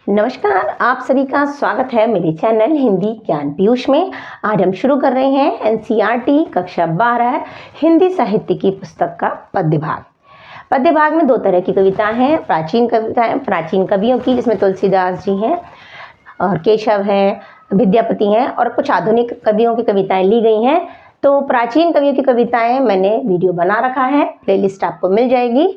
नमस्कार, आप सभी का स्वागत है मेरे चैनल हिंदी ज्ञान पीयूष में। आज हम शुरू कर रहे हैं एनसीईआरटी कक्षा 12 हिंदी साहित्य की पुस्तक का पद्य भाग। पद्य भाग में दो तरह की कविताएं हैं, प्राचीन कवियों की, जिसमें तुलसीदास जी हैं और केशव हैं, विद्यापति हैं, और कुछ आधुनिक कवियों की कविताएं ली गई हैं। तो प्राचीन कवियों की कविताएं मैंने वीडियो बना रखा है, प्लेलिस्ट आपको मिल जाएगी।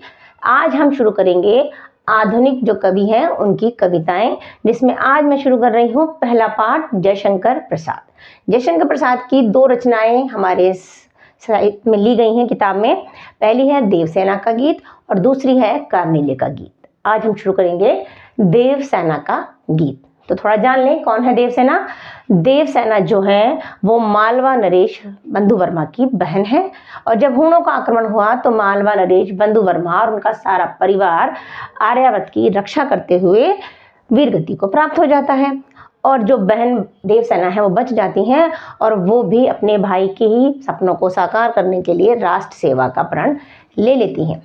आज हम शुरू करेंगे आधुनिक जो कवि हैं उनकी कविताएं, जिसमें आज मैं शुरू कर रही हूँ पहला पाठ जयशंकर प्रसाद। जयशंकर प्रसाद की दो रचनाएं हमारे साहित्य में ली गई हैं किताब में। पहली है देवसेना का गीत और दूसरी है कार्नेल्य का गीत। आज हम शुरू करेंगे देवसेना का गीत। तो थोड़ा जान लें कौन है देवसेना। देवसेना जो है वो मालवा नरेश बंधु वर्मा की बहन है, और जब हूणों का आक्रमण हुआ तो मालवा नरेश बंधु वर्मा और उनका सारा परिवार आर्यावर्त की रक्षा करते हुए वीरगति को प्राप्त हो जाता है। और जो बहन देवसेना है वो बच जाती हैं, और वो भी अपने भाई के ही सपनों को साकार करने के लिए राष्ट्र सेवा का प्रण ले लेती हैं।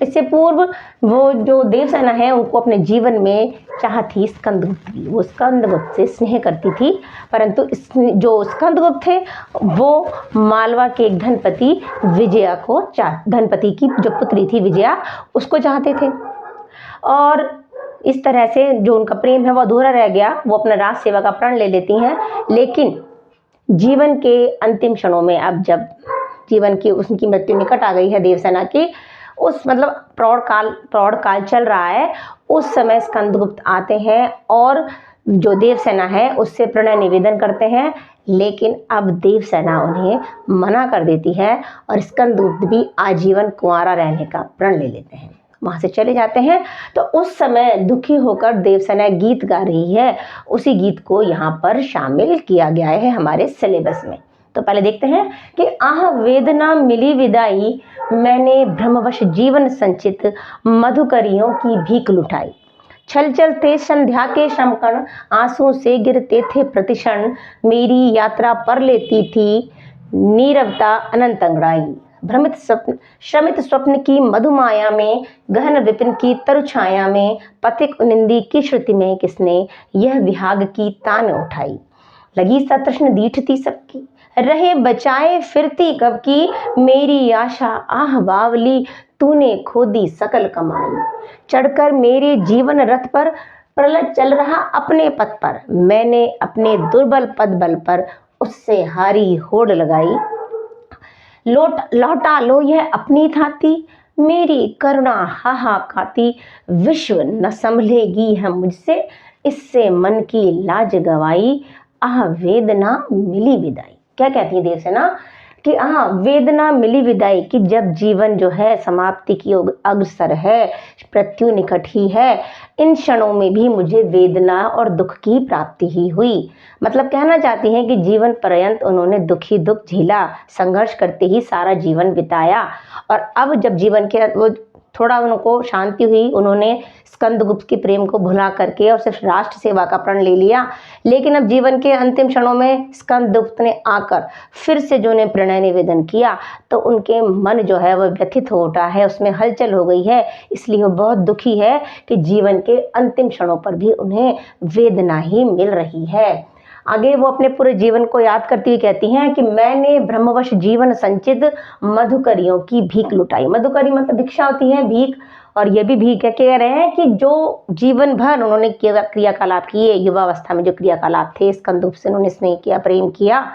इससे पूर्व वो जो देवसेना है उनको अपने जीवन में चाह थी स्कंदगुप्त की। वो स्कंदगुप्त से स्नेह करती थी, परंतु जो स्कंदगुप्त थे वो मालवा के एक धनपति विजया को धनपति की जो पुत्री थी विजया, उसको चाहते थे। और इस तरह से जो उनका प्रेम है वो अधूरा रह गया। वो अपना राज सेवा का प्रण ले लेती हैं, लेकिन जीवन के अंतिम क्षणों में, अब जब जीवन की उनकी मृत्यु निकट आ गई है देवसेना की, उस मतलब प्रौढ़ काल चल रहा है, उस समय स्कंदगुप्त आते हैं और जो देवसेना है उससे प्रणय निवेदन करते हैं, लेकिन अब देवसेना उन्हें मना कर देती है और स्कंदगुप्त भी आजीवन कुंवारा रहने का प्रण ले लेते हैं, वहाँ से चले जाते हैं। तो उस समय दुखी होकर देवसेना गीत गा रही है, उसी गीत को यहाँ पर शामिल किया गया है हमारे सिलेबस में। तो पहले देखते हैं कि आह वेदना मिली विदाई, मैंने भ्रमवश जीवन संचित, मधुकरियों की भीख लुटाई। छल चलते संध्या के श्रमकण, आंसू से गिरते थे प्रतिक्षण, मेरी यात्रा पर लेती थी नीरवता अनंत अंगड़ाई। श्रमित स्वप्न की मधुमाया में, गहन विपिन की तरु छाया में, पथिक निंदी की श्रुति में किसने यह विहाग की तान उठाई। लगी सतृष्ण दीठ थी सबकी, रहे बचाए फिरती कब की, मेरी आशा आह बावली, तूने खोदी सकल कमाई। चढ़कर मेरे जीवन रथ पर, प्रलय चल रहा अपने पथ पर, मैंने अपने दुर्बल पद बल पर उससे हारी होड़ लगाई। लौटा लो यह अपनी थाती, मेरी करुणा हाहा खाती, विश्व न संभलेगी है मुझसे, इससे मन की लाज गवाई। आह वेदना मिली विदाई। क्या कहती है देवसेना कि आह वेदना मिली विदाई, कि जब जीवन जो है समाप्ति की अग्रसर है, मृत्यु निकट ही है, इन क्षणों में भी मुझे वेदना और दुख की प्राप्ति ही हुई। मतलब कहना चाहती हैं कि जीवन पर्यंत उन्होंने दुख ही दुख झेला, संघर्ष करते ही सारा जीवन बिताया, और अब जब जीवन के वो थोड़ा उनको शांति हुई, उन्होंने स्कंदगुप्त के प्रेम को भुला करके और सिर्फ राष्ट्र सेवा का प्रण ले लिया। लेकिन अब जीवन के अंतिम क्षणों में स्कंदगुप्त ने आकर फिर से जो ने प्रणय निवेदन किया, तो उनके मन जो है वह व्यथित हो उठा है, उसमें हलचल हो गई है। इसलिए वो बहुत दुखी है कि जीवन के अंतिम क्षणों पर भी उन्हें वेदना ही मिल रही है। आगे वो अपने पूरे जीवन को याद करती हुई कहती हैं कि मैंने ब्रह्मवश जीवन संचित, मधुकरियों की भीख लुटाई। मधुकरी मतलब भिक्षा होती है, भीख, और ये भी भीख है। कह रहे हैं कि जो जीवन भर उन्होंने क्रियाकलाप किए, युवावस्था में जो क्रियाकलाप थे, स्कंदगुप्त से उन्होंने स्नेह किया, प्रेम किया,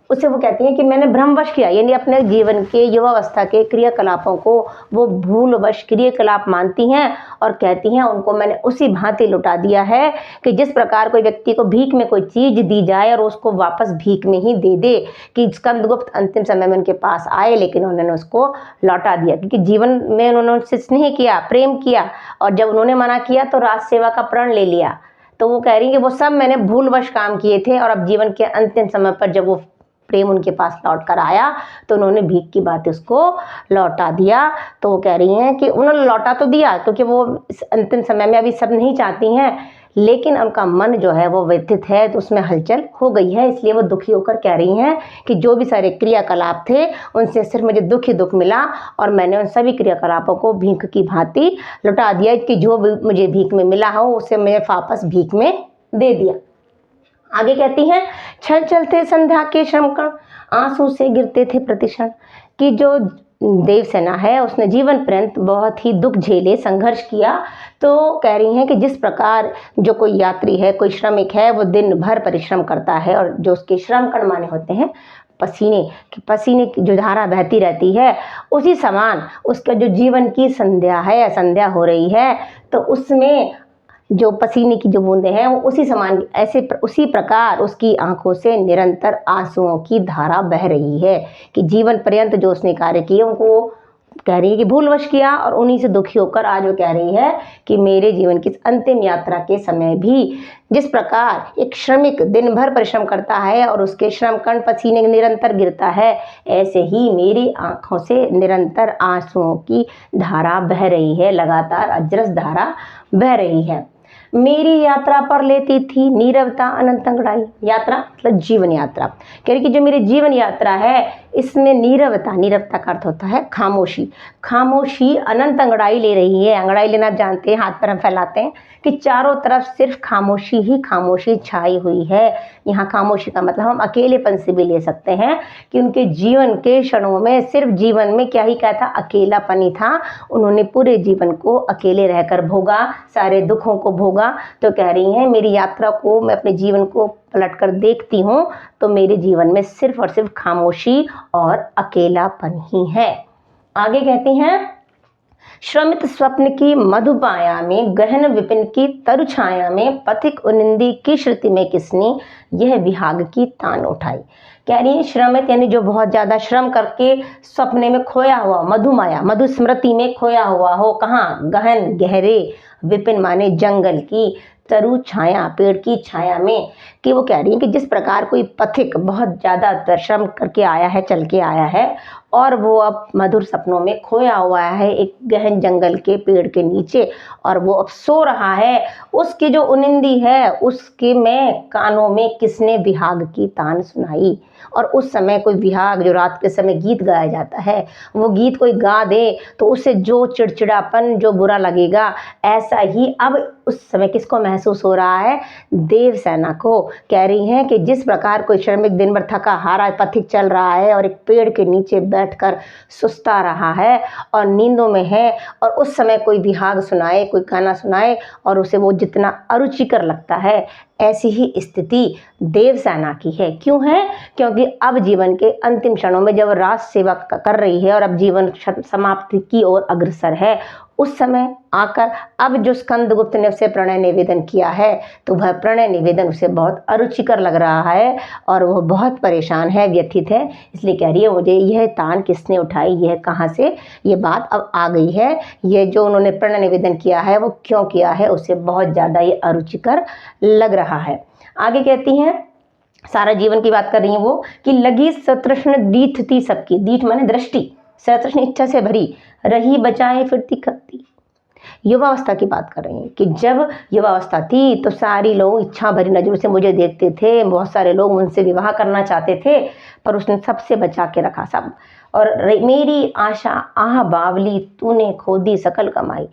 उसे वो कहती हैं कि मैंने भ्रमवश किया, यानी अपने जीवन के युवावस्था के क्रियाकलापों को वो भूलवश क्रियाकलाप मानती हैं, और कहती हैं उनको मैंने उसी भांति लुटा दिया है कि जिस प्रकार कोई व्यक्ति को भीख में कोई चीज दी जाए और उसको वापस भीख में ही दे दे, कि स्कंदगुप्त अंतिम समय में उनके पास आए लेकिन उन्होंने उसको लौटा दिया, क्योंकि जीवन में उन्होंने उससे स्नेह किया, प्रेम किया, और जब उन्होंने मना किया तो राज सेवा का प्रण ले लिया। तो वो कह रही है कि वो सब मैंने भूलवश काम किए थे, और अब जीवन के अंतिम समय पर जब वो प्रेम उनके पास लौट कर आया तो उन्होंने भीख की बात उसको लौटा दिया। तो वो कह रही हैं कि उन्होंने लौटा तो दिया, क्योंकि वो इस अंतिम समय में अभी सब नहीं चाहती हैं, लेकिन उनका मन जो है वो व्यथित है, तो उसमें हलचल हो गई है। इसलिए वो दुखी होकर कह रही हैं कि जो भी सारे क्रियाकलाप थे उनसे सिर्फ मुझे दुख ही दुख मिला, और मैंने उन सभी क्रियाकलापों को भीख की भांति लौटा दिया कि जो भी मुझे भीख में मिला हो उसे मैं वापस भीख में दे दिया। आगे कहती हैं, छल चलते संध्या के श्रम कण, आंसू से गिरते थे प्रतिक्षण। कि जो देवसेना है उसने जीवन पर्यंत बहुत ही दुख झेले, संघर्ष किया। तो कह रही हैं कि जिस प्रकार जो कोई यात्री है, कोई श्रमिक है, वो दिन भर परिश्रम करता है और जो उसके श्रम कण माने होते हैं पसीने की जो धारा बहती रहती है, उसी समान उसका जो जीवन की संध्या है, संध्या हो रही है, तो उसमें जो पसीने की जो बूंदें हैं वो उसी प्रकार उसकी आंखों से निरंतर आंसुओं की धारा बह रही है। कि जीवन पर्यंत जो उसने कार्य किए उनको कह रही है कि भूलवश किया, और उन्हीं से दुखी होकर आज वो कह रही है कि मेरे जीवन की अंतिम यात्रा के समय भी जिस प्रकार एक श्रमिक दिन भर परिश्रम करता है और उसके श्रम कण पसीने निरंतर गिरता है, ऐसे ही मेरी आंखों से निरंतर आंसुओं की धारा बह रही है, लगातार अजरस धारा बह रही है। मेरी यात्रा पर लेती थी नीरवता अनंत अंगड़ाई। यात्रा मतलब जीवन यात्रा। कह रही कि जो मेरी जीवन यात्रा है इसमें नीरवता का अर्थ होता है खामोशी अनंत अंगड़ाई ले रही है। अंगड़ाई लेना आप जानते हैं, हाथ पर हम फैलाते हैं, कि चारों तरफ सिर्फ खामोशी ही खामोशी छाई हुई है। यहाँ खामोशी का मतलब हम अकेलेपन से भी ले सकते हैं कि उनके जीवन के क्षणों में सिर्फ जीवन में क्या ही क्या था, अकेलापन ही था। उन्होंने पूरे जीवन को अकेले रहकर भोगा, सारे दुखों को भोगा। तो कह रही हैं मेरी यात्रा को, मैं अपने जीवन को पलट कर देखती हूँ तो मेरे जीवन में सिर्फ और सिर्फ खामोशी और अकेलापन ही है। आगे कहती हैं, श्रमित स्वप्न की मधुपाया में, गहन विपिन की तरु छाया में, पथिक उनिंदी की श्रुति में किसने यह विहाग की तान उठाई। कह रही है श्रमित यानी जो बहुत ज़्यादा श्रम करके सपने में खोया हुआ, मधुमाया मधु स्मृति में खोया हुआ हो, कहाँ, गहन गहरे, विपिन माने जंगल की, तरु छाया पेड़ की छाया में। कि वो कह रही है कि जिस प्रकार कोई पथिक बहुत ज़्यादा परिश्रम करके आया है, चल के आया है, और वो अब मधुर सपनों में खोया हुआ है एक गहन जंगल के पेड़ के नीचे, और वो अब सो रहा है, उसकी जो उनिंदी है उसके में कानों में किसने विहाग की तान सुनाई। और उस समय कोई विहाग, जो रात के समय गीत गाया जाता है, वो गीत कोई गा दे तो उससे जो चिड़चिड़ापन, जो बुरा लगेगा, ऐसा ही अब उस समय किसको महसूस हो रहा है, देवसेना को। कह रही हैं कि जिस प्रकार कोई श्रमिक दिन भर थका हारा पथिक चल रहा है और एक पेड़ के नीचे बैठकर सुस्ता रहा है और नींदों में है, और उस समय कोई विहाग सुनाए, कोई गाना सुनाए और उसे वो जितना अरुचिकर लगता है, ऐसी ही स्थिति देवसेना की है। क्यों है? क्योंकि अब जीवन के अंतिम क्षणों में जब राष्ट्र सेवा कर रही है और अब जीवन समाप्ति की ओर अग्रसर है, उस समय आकर अब जो स्कंदगुप्त ने उसे प्रणय निवेदन किया है, तो वह प्रणय निवेदन उसे बहुत अरुचिकर लग रहा है और वह बहुत परेशान है, व्यथित है। इसलिए कह रही है मुझे यह तान किसने उठाई, यह कहाँ से ये बात अब आ गई है, ये जो उन्होंने प्रणय निवेदन किया है वो क्यों किया है, उसे बहुत ज़्यादा ये अरुचिकर लग रहा है। आगे कहती हैं, सारा जीवन की बात कर रही हैं वो, कि लगी सतृष्ण दीठ थी सबकी, दीठ माने दृष्टि, सतृष्ण इच्छा से भरी, रही बचाए फिरती खपती। युवावस्था की बात कर रही हैं कि जब युवावस्था थी तो सारी लोग इच्छा भरी नजरों से मुझे देखते थे, बहुत सारे लोग मुझसे विवाह करना चाहते थे, पर उसने सबसे बचा के रखा सब। और मेरी आशा आह बावली तूने खो दी सकल कमाई,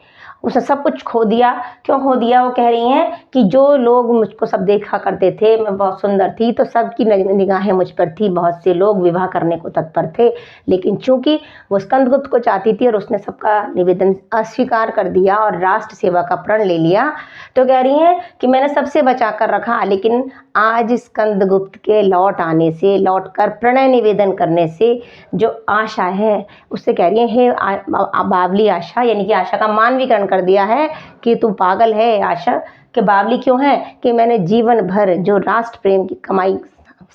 उसने सब कुछ खो दिया। क्यों खो दिया? वो कह रही हैं कि जो लोग मुझको सब देखा करते थे, मैं बहुत सुंदर थी, तो सबकी निगाहें मुझ पर थी, बहुत से लोग विवाह करने को तत्पर थे, लेकिन चूंकि वो स्कंदगुप्त को चाहती थी और उसने सबका निवेदन अस्वीकार कर दिया और राष्ट्र सेवा का प्रण ले लिया, तो कह रही हैं कि मैंने सबसे बचा कर रखा, लेकिन आज स्कंदगुप्त के लौट आने से, लौट कर प्रणय निवेदन करने से जो आशा है, उससे कह रही है बावली आशा, यानी कि आशा का मानवीकरण कर दिया है कि तू पागल है आशा के बावली क्यों है, कि मैंने जीवन भर जो राष्ट्र प्रेम की कमाई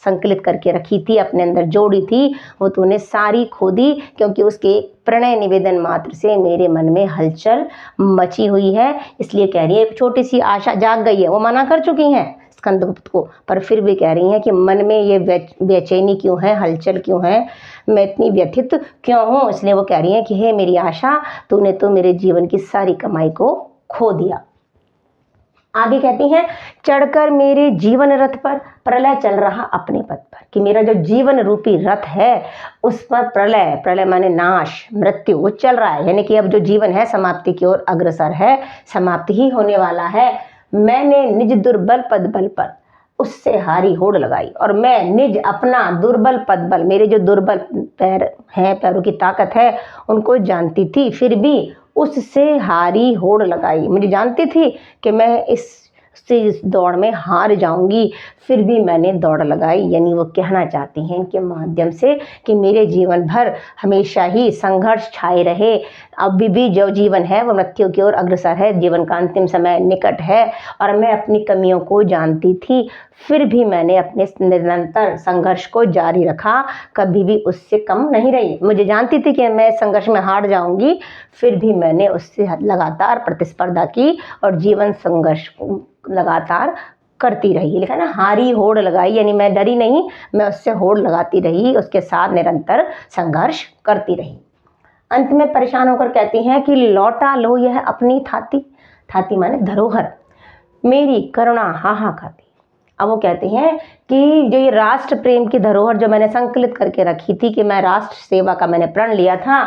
संकलित करके रखी थी, अपने अंदर जोड़ी थी, वो तूने सारी खो दी, क्योंकि उसके प्रणय निवेदन मात्र से मेरे मन में हलचल मची हुई है। इसलिए कह रही है छोटी सी आशा जाग गई है, वो मना कर चुकी हैं स्कंदगुप्त को, पर फिर भी कह रही हैं कि मन में ये बेचैनी क्यों है, हलचल क्यों है, मैं इतनी व्यथित क्यों हूँ। इसलिए वो कह रही हैं कि हे मेरी आशा, तूने तो मेरे जीवन की सारी कमाई को खो दिया। आगे कहती हैं, चढ़कर मेरे जीवन रथ पर प्रलय चल रहा अपने पथ पर, कि मेरा जो जीवन रूपी रथ है उस पर प्रलय, प्रलय माने नाश, मृत्यु, वो चल रहा है, यानी कि अब जो जीवन है समाप्ति की ओर अग्रसर है, समाप्त ही होने वाला है। मैंने निज दुर्बल पद बल पर उससे हारी होड़ लगाई, और मैं निज अपना दुर्बल पद बल, मेरे जो दुर्बल पैर हैं, पैरों की ताकत है, उनको जानती थी, फिर भी उससे हारी होड़ लगाई। मुझे जानती थी कि मैं इस दौड़ में हार जाऊंगी, फिर भी मैंने दौड़ लगाई। यानी वो कहना चाहती हैं इनके माध्यम से कि मेरे जीवन भर हमेशा ही संघर्ष छाए रहे, अभी भी जो जीवन है वो मृत्यु की ओर अग्रसर है, जीवन का अंतिम समय निकट है, और मैं अपनी कमियों को जानती थी, फिर भी मैंने अपने निरंतर संघर्ष को जारी रखा, कभी भी उससे कम नहीं रही। मुझे जानती थी कि मैं संघर्ष में हार जाऊंगी, फिर भी मैंने उससे लगातार प्रतिस्पर्धा की और जीवन संघर्ष लगातार करती रही। लिखा ना, हारी होड़ लगाई, यानी मैं डरी नहीं, मैं उससे होड़ लगाती रही, उसके साथ निरंतर संघर्ष करती रही। अंत में परेशान होकर कहती हैं कि लौटा लो यह अपनी थाती, थाती माने धरोहर, मेरी करुणा हाहा खाती। अब वो कहते हैं कि जो ये राष्ट्र प्रेम की धरोहर जो मैंने संकलित करके रखी थी, कि मैं राष्ट्र सेवा का मैंने प्रण लिया था,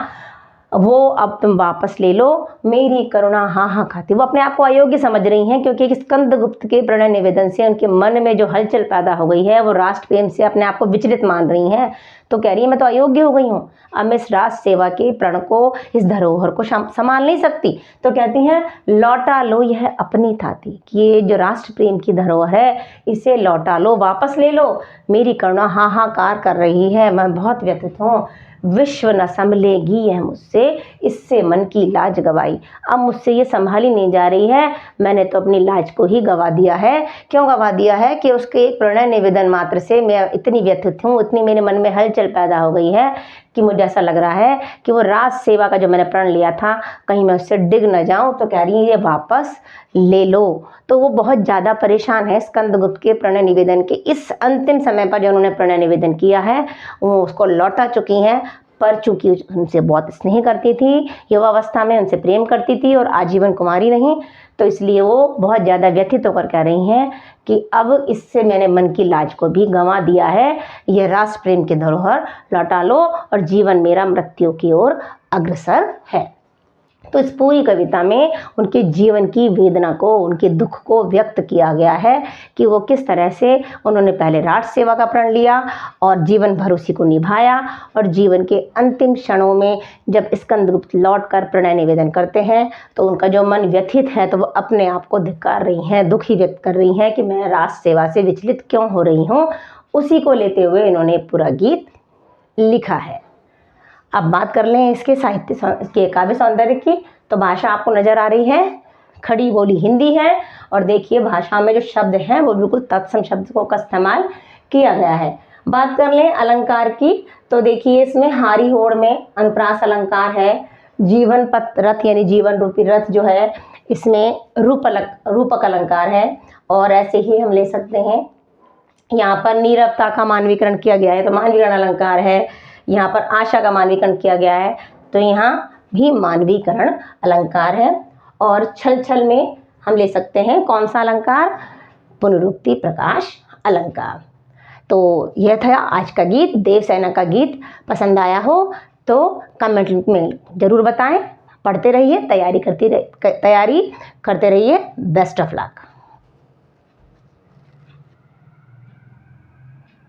वो अब तुम वापस ले लो, मेरी करुणा हाहा खाती। वो अपने आप को अयोग्य समझ रही हैं, क्योंकि स्कंदगुप्त के प्रणय निवेदन से उनके मन में जो हलचल पैदा हो गई है, वो राष्ट्र प्रेम से अपने आप को विचलित मान रही हैं। तो कह रही है मैं तो अयोग्य हो गई हूँ, अब मैं इस राष्ट्र सेवा के प्रण को, इस धरोहर को संभाल नहीं सकती। तो कहती हैं लौटा लो यह अपनी थाती, कि ये जो राष्ट्र प्रेम की धरोहर है इसे लौटा लो, वापस ले लो, मेरी करुणा हाहाकार कर रही है, मैं बहुत व्यथित हूँ, विश्व न संभलेगी यह मुझसे, इससे मन की लाज गवाई। अब मुझसे ये संभाली नहीं जा रही है, मैंने तो अपनी लाज को ही गवा दिया है। क्यों गवा दिया है? कि उसके एक प्रणय निवेदन मात्र से मैं इतनी व्यथित हूँ, इतनी मेरे मन में हलचल पैदा हो गई है कि मुझे ऐसा लग रहा है कि वो राज सेवा का जो मैंने प्रण लिया था, कहीं मैं उससे डिग न जाऊं। तो कह रही है ये वापस ले लो। तो वो बहुत ज़्यादा परेशान है स्कंदगुप्त के प्रणय निवेदन के इस अंतिम समय पर जो उन्होंने प्रणय निवेदन किया है, वो उसको लौटा चुकी हैं। पर चूंकि उनसे बहुत स्नेह करती थी, युवावस्था में उनसे प्रेम करती थी और आजीवन कुमारी नहीं, तो इसलिए वो बहुत ज़्यादा व्यथित होकर कह रही हैं कि अब इससे मैंने मन की लाज को भी गंवा दिया है, यह राष्ट्र प्रेम की धरोहर लौटा लो और जीवन मेरा मृत्यु की ओर अग्रसर है। तो इस पूरी कविता में उनके जीवन की वेदना को, उनके दुख को व्यक्त किया गया है कि वो किस तरह से उन्होंने पहले राष्ट्र सेवा का प्रण लिया और जीवन भर उसी को निभाया, और जीवन के अंतिम क्षणों में जब स्कंदगुप्त लौट कर प्रणय निवेदन करते हैं तो उनका जो मन व्यथित है, तो वो अपने आप को धिक्कार रही हैं, दुखी व्यक्त कर रही हैं कि मैं राष्ट्र सेवा से विचलित क्यों हो रही हूँ। उसी को लेते हुए इन्होंने पूरा गीत लिखा है। अब बात कर लें इसके साहित्य के काव्य सौंदर्य की। तो भाषा आपको नज़र आ रही है, खड़ी बोली हिंदी है, और देखिए भाषा में जो शब्द हैं वो बिल्कुल तत्सम शब्दों का इस्तेमाल किया गया है। बात कर लें अलंकार की, तो देखिए इसमें हारी होड़ में अनुप्रास अलंकार है, जीवन पथ रथ यानी जीवन रूपी रथ जो है इसमें रूपक अलंकार है, और ऐसे ही हम ले सकते हैं यहाँ पर नीरवता का मानवीकरण किया गया है तो मानवीकरण अलंकार है, यहाँ पर आशा का मानवीकरण किया गया है तो यहाँ भी मानवीकरण अलंकार है। और छल छल में हम ले सकते हैं कौन सा अलंकार? पुनरुक्ति प्रकाश अलंकार। तो यह था आज का गीत, देवसेना का गीत। पसंद आया हो तो कमेंट में ज़रूर बताएं। पढ़ते रहिए, तैयारी करते रहिए। Best of luck.